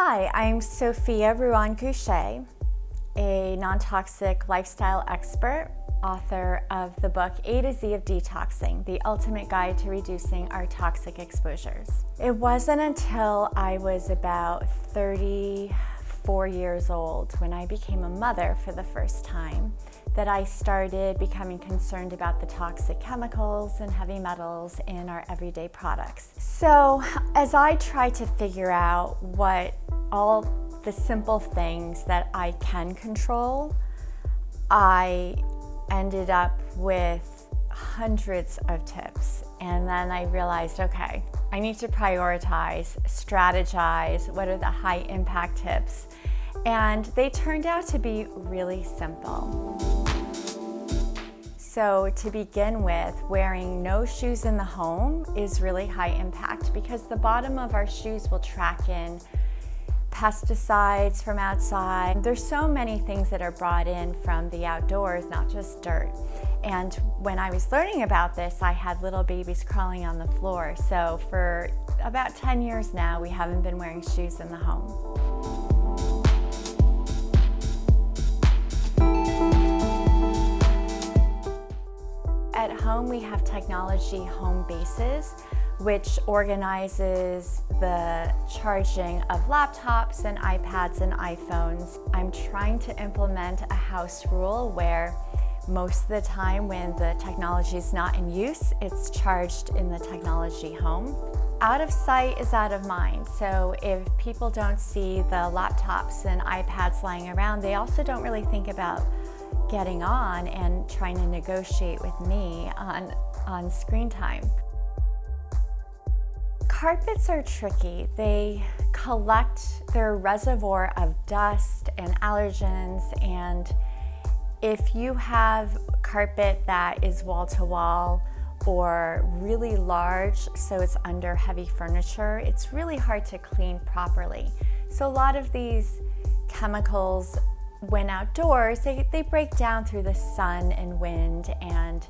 Hi, I'm Sophia Ruan Gushée, a non-toxic lifestyle expert, author of the book A to Z of Detoxing, the ultimate guide to reducing our toxic exposures. It wasn't until I was about 34 years old when I became a mother for the first time that I started becoming concerned about the toxic chemicals and heavy metals in our everyday products. So as I tried to figure out what all the simple things that I can control, I ended up with hundreds of tips. And then I realized, okay, I need to prioritize, strategize, what are the high impact tips? And they turned out to be really simple. So to begin with, wearing no shoes in the home is really high impact because the bottom of our shoes will track in pesticides from outside. There's so many things that are brought in from the outdoors, not just dirt. And when I was learning about this, I had little babies crawling on the floor. So for about 10 years now, we haven't been wearing shoes in the home. At home, we have technology home bases, which organizes the charging of laptops and iPads and iPhones. I'm trying to implement a house rule where most of the time when the technology is not in use, it's charged in the technology home. Out of sight is out of mind. So if people don't see the laptops and iPads lying around, they also don't really think about getting on and trying to negotiate with me on screen time. Carpets are tricky. They collect their reservoir of dust and allergens, and if you have carpet that is wall-to-wall or really large, so it's under heavy furniture, it's really hard to clean properly. So a lot of these chemicals, when outdoors, they break down through the sun and wind and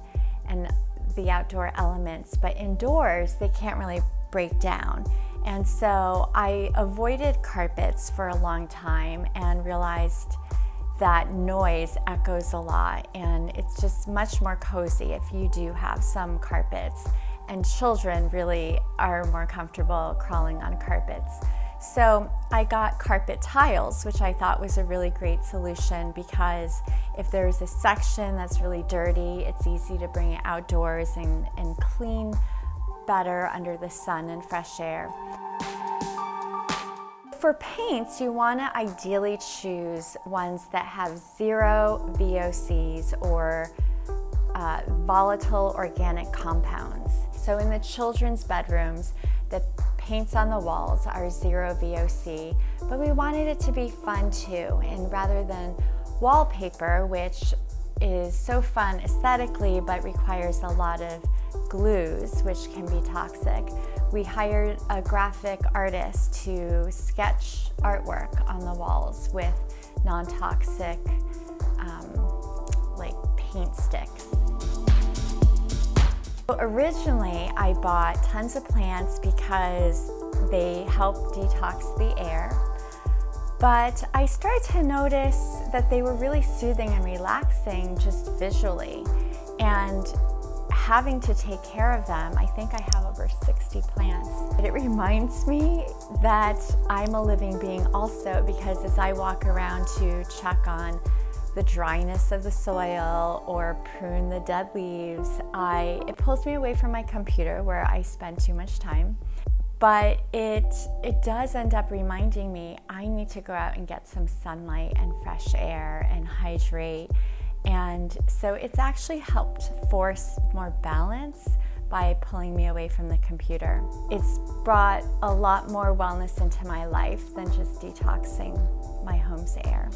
the outdoor elements, but indoors they can't really break down. And so I avoided carpets for a long time and realized that noise echoes a lot, and it's just much more cozy if you do have some carpets, and children really are more comfortable crawling on carpets. So I got carpet tiles, which I thought was a really great solution because if there's a section that's really dirty, it's easy to bring it outdoors and clean better under the sun and fresh air. For paints, you want to ideally choose ones that have 0 VOCs or volatile organic compounds. So in the children's bedrooms, the paints on the walls are 0 VOC, but we wanted it to be fun too. And rather than wallpaper, which is so fun aesthetically but requires a lot of glues, which can be toxic, we hired a graphic artist to sketch artwork on the walls with non-toxic like paint sticks. Originally, I bought tons of plants because they help detox the air, but I started to notice that they were really soothing and relaxing just visually, and having to take care of them, I think I have over 60 plants. But it reminds me that I'm a living being also, because as I walk around to check on the dryness of the soil or prune the dead leaves, it pulls me away from my computer where I spend too much time. But it does end up reminding me I need to go out and get some sunlight and fresh air and hydrate. And so it's actually helped force more balance by pulling me away from the computer. It's brought a lot more wellness into my life than just detoxing my home's air.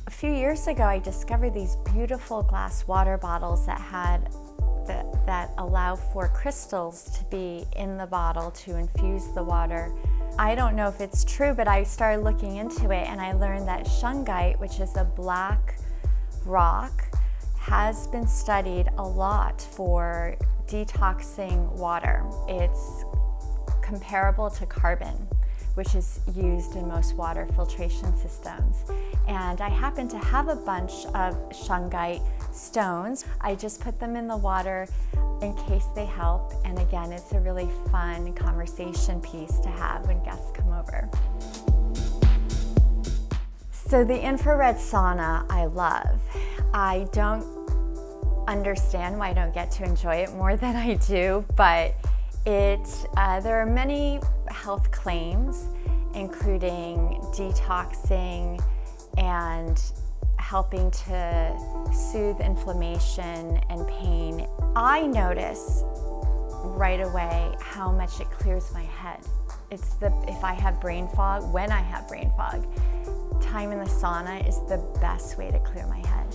A few years ago, I discovered these beautiful glass water bottles that allow for crystals to be in the bottle to infuse the water. I don't know if it's true, but I started looking into it and I learned that shungite, which is a black rock, has been studied a lot for detoxing water. It's comparable to carbon, which is used in most water filtration systems. And I happen to have a bunch of shungite stones. I just put them in the water in case they help. And again, it's a really fun conversation piece to have when guests come over. So the infrared sauna I love. I don't understand why I don't get to enjoy it more than I do, but there are many health claims, including detoxing and helping to soothe inflammation and pain. I notice right away how much it clears my head. If I have brain fog, when I have brain fog, time in the sauna is the best way to clear my head.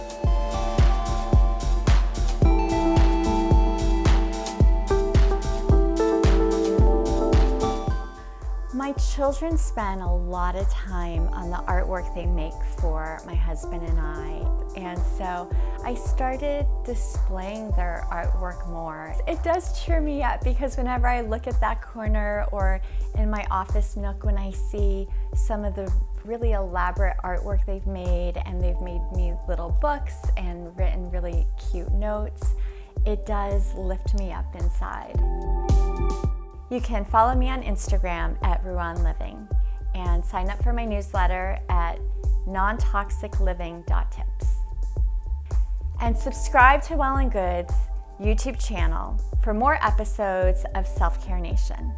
My children spend a lot of time on the artwork they make for my husband and I, and so I started displaying their artwork more. It does cheer me up because whenever I look at that corner or in my office nook when I see some of the really elaborate artwork they've made, and they've made me little books and written really cute notes, it does lift me up inside. You can follow me on Instagram at Ruan Living and sign up for my newsletter at nontoxicliving.tips. And subscribe to Well+Good's YouTube channel for more episodes of Self-Care Nation.